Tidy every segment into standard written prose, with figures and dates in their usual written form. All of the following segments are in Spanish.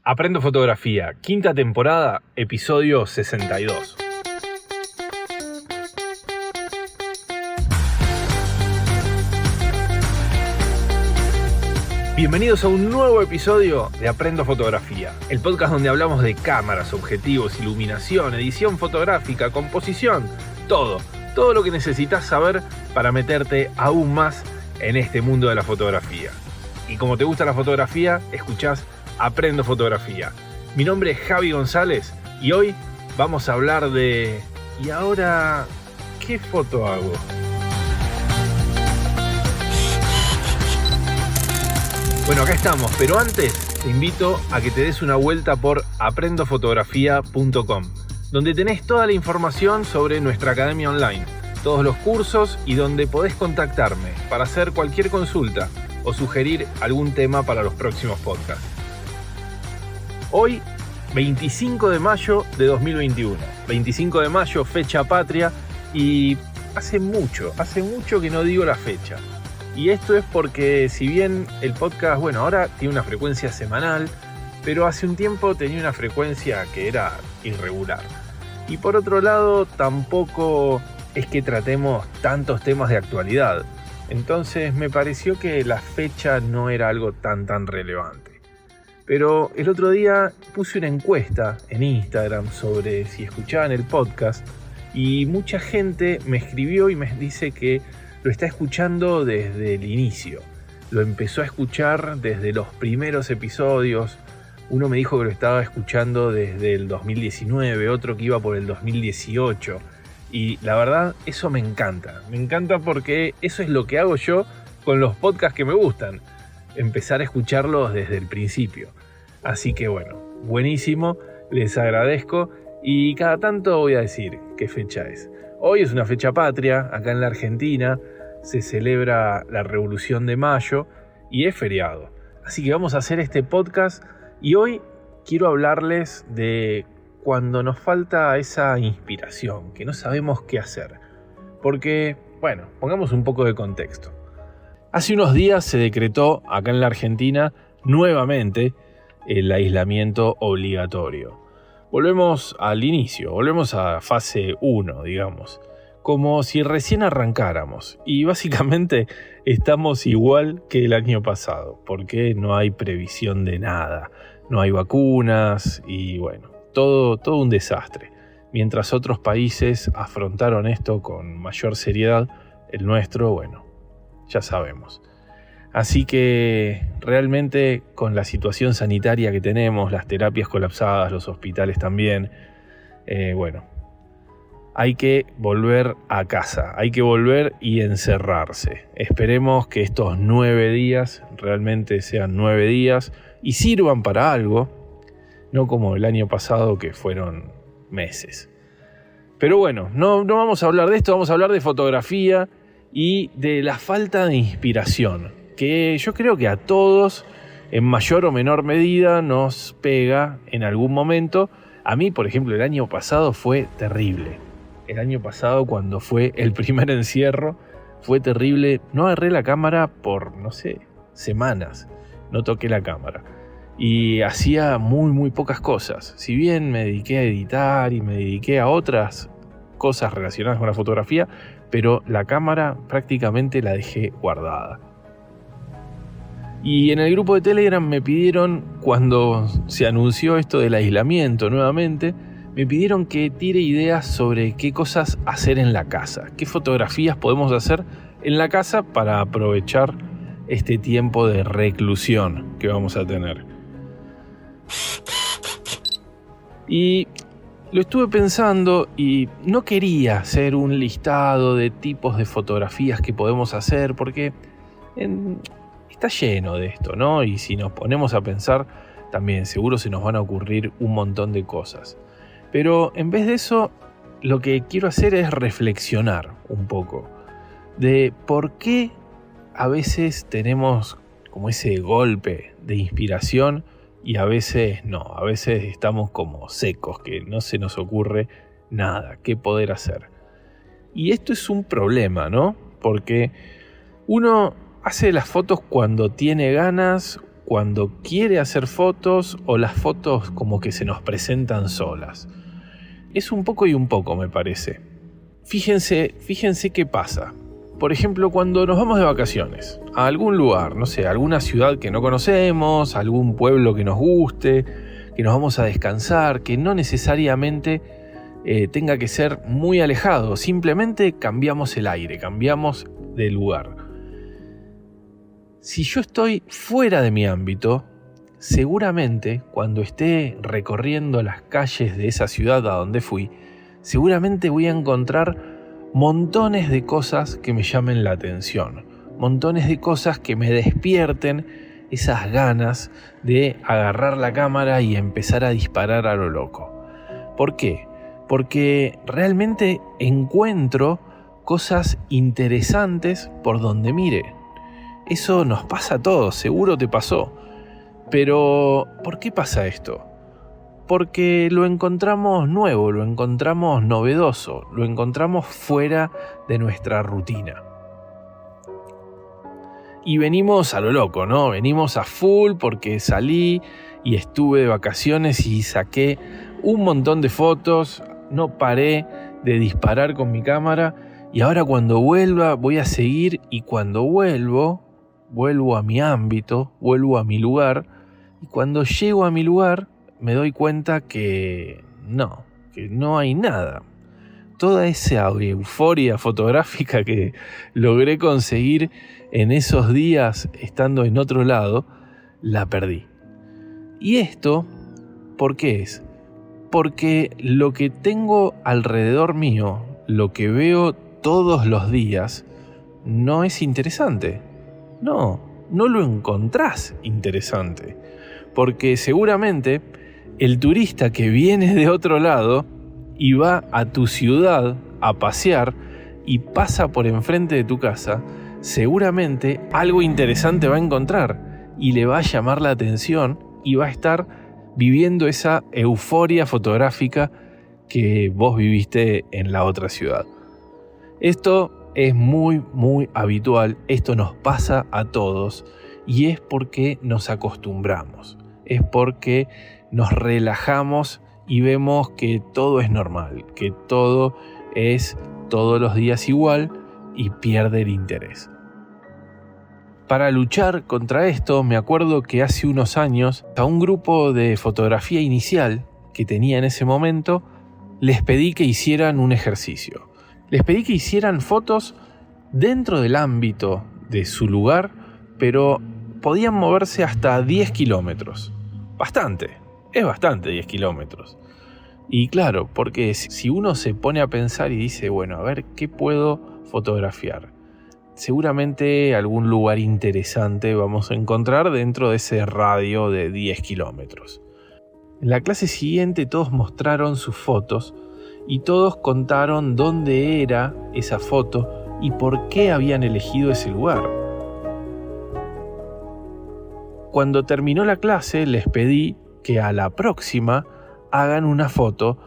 Aprendo Fotografía, quinta temporada, episodio 62. Bienvenidos a un nuevo episodio de Aprendo Fotografía, el podcast donde hablamos de cámaras, objetivos, iluminación, edición fotográfica, composición, todo lo que necesitas saber para meterte aún más en este mundo de la fotografía. Y como te gusta la fotografía, escuchás Aprendo Fotografía. Mi nombre es Javi González y hoy vamos a hablar de... ¿Y ahora qué foto hago? Bueno, acá estamos, pero antes te invito a que te des una vuelta por aprendofotografía.com, donde tenés toda la información sobre nuestra academia online, todos los cursos y donde podés contactarme para hacer cualquier consulta o sugerir algún tema para los próximos podcasts. Hoy, 25 de mayo de 2021. 25 de mayo, fecha patria, y hace mucho que no digo la fecha. Y esto es porque si bien el podcast, ahora tiene una frecuencia semanal, pero hace un tiempo tenía una frecuencia que era irregular. Y por otro lado, tampoco es que tratemos tantos temas de actualidad. Entonces me pareció que la fecha no era algo tan relevante. Pero el otro día puse una encuesta en Instagram sobre si escuchaban el podcast y mucha gente me escribió y me dice que lo está escuchando desde el inicio. Lo empezó a escuchar desde los primeros episodios. Uno me dijo que lo estaba escuchando desde el 2019, otro que iba por el 2018. Y la verdad, eso me encanta. Me encanta porque eso es lo que hago yo con los podcasts que me gustan. Empezar a escucharlos desde el principio. Así que buenísimo, les agradezco y cada tanto voy a decir qué fecha es. Hoy es una fecha patria, acá en la Argentina se celebra la Revolución de Mayo y es feriado. Así que vamos a hacer este podcast y hoy quiero hablarles de cuando nos falta esa inspiración, que no sabemos qué hacer. Porque, pongamos un poco de contexto. Hace unos días se decretó acá en la Argentina nuevamente el aislamiento obligatorio. Volvemos al inicio, volvemos a fase 1, digamos, como si recién arrancáramos. Y básicamente estamos igual que el año pasado, porque no hay previsión de nada, no hay vacunas y todo un desastre. Mientras otros países afrontaron esto con mayor seriedad, el nuestro, ya sabemos. Así que realmente con la situación sanitaria que tenemos, las terapias colapsadas, los hospitales también, hay que volver a casa, hay que volver y encerrarse. Esperemos que estos 9 días realmente sean 9 días y sirvan para algo, no como el año pasado que fueron meses. Pero no vamos a hablar de esto, vamos a hablar de fotografía y de la falta de inspiración, que yo creo que a todos, en mayor o menor medida, nos pega en algún momento. A mí, por ejemplo, el año pasado fue terrible. El año pasado, cuando fue el primer encierro, fue terrible. No agarré la cámara por, semanas. No toqué la cámara. Y hacía muy pocas cosas. Si bien me dediqué a editar y me dediqué a otras cosas relacionadas con la fotografía, pero la cámara prácticamente la dejé guardada. Y en el grupo de Telegram me pidieron, cuando se anunció esto del aislamiento nuevamente, me pidieron que tire ideas sobre qué cosas hacer en la casa, qué fotografías podemos hacer en la casa para aprovechar este tiempo de reclusión que vamos a tener. Y lo estuve pensando y no quería hacer un listado de tipos de fotografías que podemos hacer porque está lleno de esto, ¿no? Y si nos ponemos a pensar, también seguro se nos van a ocurrir un montón de cosas. Pero en vez de eso, lo que quiero hacer es reflexionar un poco de por qué a veces tenemos como ese golpe de inspiración y a veces no, a veces estamos como secos, que no se nos ocurre nada, qué poder hacer. Y esto es un problema, ¿no? Porque uno hace las fotos cuando tiene ganas cuando quiere hacer fotos o las fotos como que se nos presentan solas. Es un poco y un poco, me parece. Fíjense qué pasa. Por ejemplo, cuando nos vamos de vacaciones a algún lugar, no sé, alguna ciudad que no conocemos, algún pueblo que nos guste, que nos vamos a descansar, que no necesariamente tenga que ser muy alejado, simplemente cambiamos el aire, cambiamos de lugar. Si yo estoy fuera de mi ámbito, seguramente cuando esté recorriendo las calles de esa ciudad a donde fui, seguramente voy a encontrar montones de cosas que me llamen la atención, montones de cosas que me despierten esas ganas de agarrar la cámara y empezar a disparar a lo loco. ¿Por qué? Porque realmente encuentro cosas interesantes por donde mire. Eso nos pasa a todos, seguro te pasó. Pero, ¿por qué pasa esto? Porque lo encontramos nuevo, lo encontramos novedoso, lo encontramos fuera de nuestra rutina. Y venimos a lo loco, ¿no? Venimos a full porque salí y estuve de vacaciones y saqué un montón de fotos, no paré de disparar con mi cámara y ahora cuando vuelva voy a seguir y cuando vuelvo a mi ámbito, vuelvo a mi lugar y cuando llego a mi lugar me doy cuenta que no hay nada. Toda esa euforia fotográfica que logré conseguir en esos días estando en otro lado, la perdí. ¿Y esto por qué es? Porque lo que tengo alrededor mío, lo que veo todos los días, no es interesante. No lo encontrás interesante. Porque seguramente el turista que viene de otro lado y va a tu ciudad a pasear y pasa por enfrente de tu casa, seguramente algo interesante va a encontrar y le va a llamar la atención y va a estar viviendo esa euforia fotográfica que vos viviste en la otra ciudad. Esto es muy, muy habitual, esto nos pasa a todos y es porque nos acostumbramos, es porque nos relajamos y vemos que todo es normal, que todo es todos los días igual y pierde el interés. Para luchar contra esto, me acuerdo que hace unos años a un grupo de fotografía inicial que tenía en ese momento, les pedí que hicieran un ejercicio. Les pedí que hicieran fotos dentro del ámbito de su lugar, pero podían moverse hasta 10 kilómetros. Es bastante 10 kilómetros. Y claro, porque si uno se pone a pensar y dice, bueno, a ver, ¿qué puedo fotografiar? Seguramente algún lugar interesante vamos a encontrar dentro de ese radio de 10 kilómetros. En la clase siguiente todos mostraron sus fotos y todos contaron dónde era esa foto y por qué habían elegido ese lugar. Cuando terminó la clase les pedí que a la próxima hagan una foto,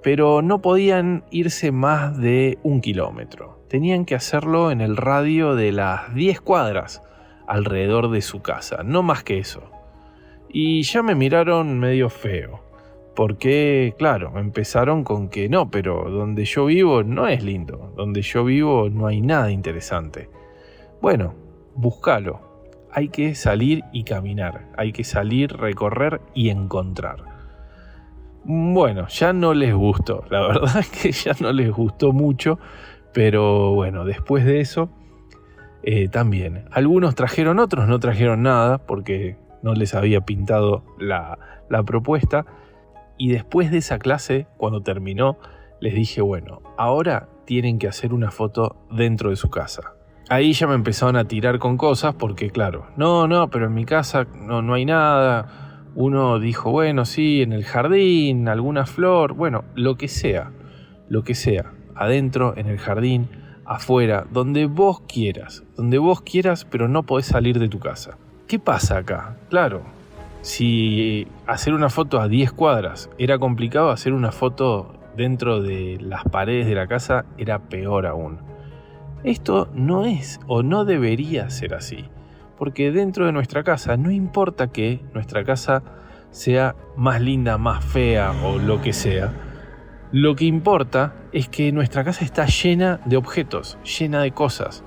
pero no podían irse más de 1 kilómetro. Tenían que hacerlo en el radio de las 10 cuadras alrededor de su casa, no más que eso. Y ya me miraron medio feo, porque claro, empezaron con que no, pero donde yo vivo no es lindo, donde yo vivo no hay nada interesante. Bueno, búscalo, hay que salir y caminar, hay que salir, recorrer y encontrar. Bueno, ya no les gustó, la verdad es que ya no les gustó mucho, pero bueno, después de eso también. Algunos trajeron, otros no trajeron nada porque no les había pintado la propuesta. Y después de esa clase, cuando terminó, les dije, bueno, ahora tienen que hacer una foto dentro de su casa. Ahí ya me empezaron a tirar con cosas porque claro, no, pero en mi casa no hay nada. Uno dijo, bueno, sí, en el jardín, alguna flor, bueno, lo que sea, adentro, en el jardín, afuera, donde vos quieras, pero no podés salir de tu casa. ¿Qué pasa acá? Claro, si hacer una foto a 10 cuadras era complicado, hacer una foto dentro de las paredes de la casa era peor aún. Esto no es o no debería ser así, porque dentro de nuestra casa, no importa que nuestra casa sea más linda, más fea o lo que sea, lo que importa es que nuestra casa está llena de objetos, llena de cosas.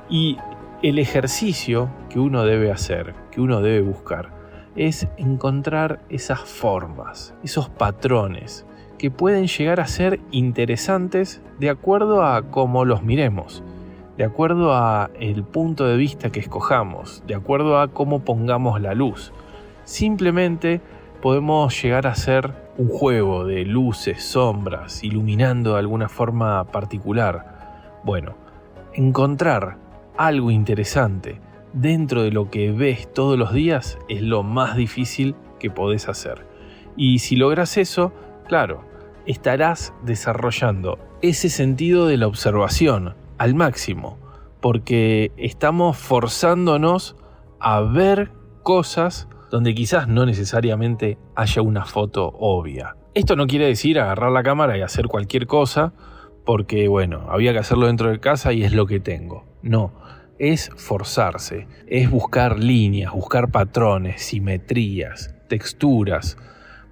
Y el ejercicio que uno debe hacer, que uno debe buscar, es encontrar esas formas, esos patrones que pueden llegar a ser interesantes de acuerdo a cómo los miremos, de acuerdo a el punto de vista que escojamos, de acuerdo a cómo pongamos la luz. Simplemente podemos llegar a hacer un juego de luces, sombras, iluminando de alguna forma particular. Bueno, encontrar algo interesante dentro de lo que ves todos los días es lo más difícil que podés hacer. Y si logras eso, claro, estarás desarrollando ese sentido de la observación al máximo, porque estamos forzándonos a ver cosas donde quizás no necesariamente haya una foto obvia. Esto no quiere decir agarrar la cámara y hacer cualquier cosa, porque bueno, había que hacerlo dentro de casa y es lo que tengo. No, es forzarse, es buscar líneas, buscar patrones, simetrías, texturas,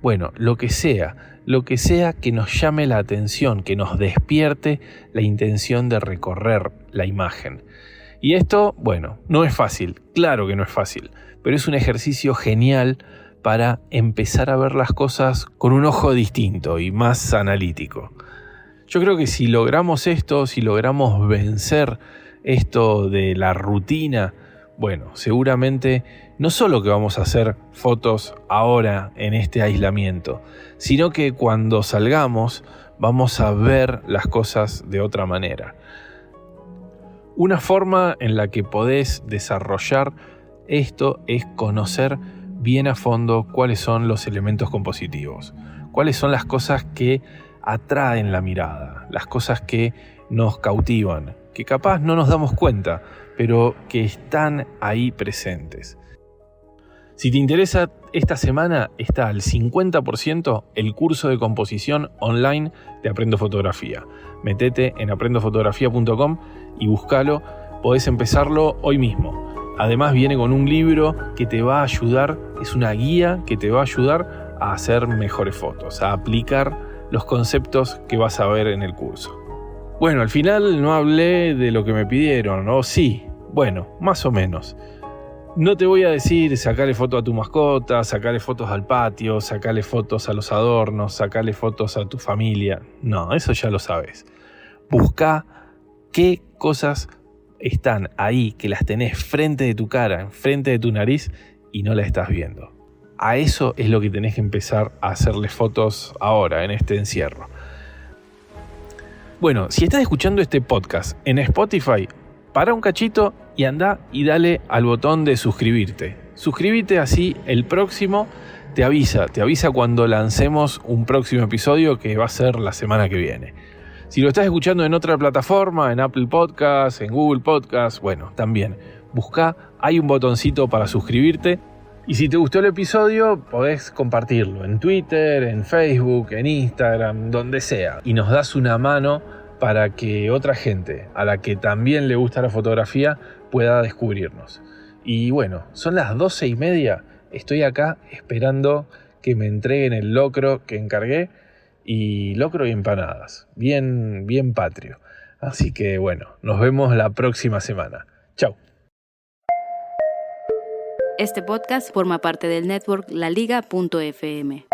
bueno, lo que sea que nos llame la atención, que nos despierte la intención de recorrer la imagen. Y esto, bueno, no es fácil, claro que no es fácil, pero es un ejercicio genial para empezar a ver las cosas con un ojo distinto y más analítico. Yo creo que si logramos esto, si logramos vencer esto de la rutina, bueno, seguramente no solo que vamos a hacer fotos ahora en este aislamiento, sino que cuando salgamos vamos a ver las cosas de otra manera. Una forma en la que podés desarrollar esto es conocer bien a fondo cuáles son los elementos compositivos, cuáles son las cosas que atraen la mirada, las cosas que nos cautivan, que capaz no nos damos cuenta, pero que están ahí presentes. Si te interesa, esta semana está al 50% el curso de composición online de Aprendo Fotografía. Metete en aprendofotografía.com y búscalo, podés empezarlo hoy mismo. Además viene con un libro que te va a ayudar, es una guía que te va a ayudar a hacer mejores fotos, a aplicar los conceptos que vas a ver en el curso. Bueno, al final no hablé de lo que me pidieron, ¿o sí? Bueno, más o menos. No te voy a decir sacale foto a tu mascota, sacale fotos al patio, sacale fotos a los adornos, sacale fotos a tu familia. No, eso ya lo sabes. Busca qué cosas están ahí, que las tenés frente de tu cara, enfrente de tu nariz y no las estás viendo. A eso es lo que tenés que empezar a hacerle fotos ahora, en este encierro. Bueno, si estás escuchando este podcast en Spotify, para un cachito y anda y dale al botón de suscribirte. Suscríbete, así el próximo te avisa cuando lancemos un próximo episodio, que va a ser la semana que viene. Si lo estás escuchando en otra plataforma, en Apple Podcasts, en Google Podcasts, bueno, también busca, hay un botoncito para suscribirte. Y si te gustó el episodio, podés compartirlo en Twitter, en Facebook, en Instagram, donde sea. Y nos das una mano para que otra gente a la que también le gusta la fotografía pueda descubrirnos. Y bueno, son las 12:30, estoy acá esperando que me entreguen el locro que encargué, y locro y empanadas, bien patrio. Así que bueno, nos vemos la próxima semana. Chau. Este podcast forma parte del network laliga.fm.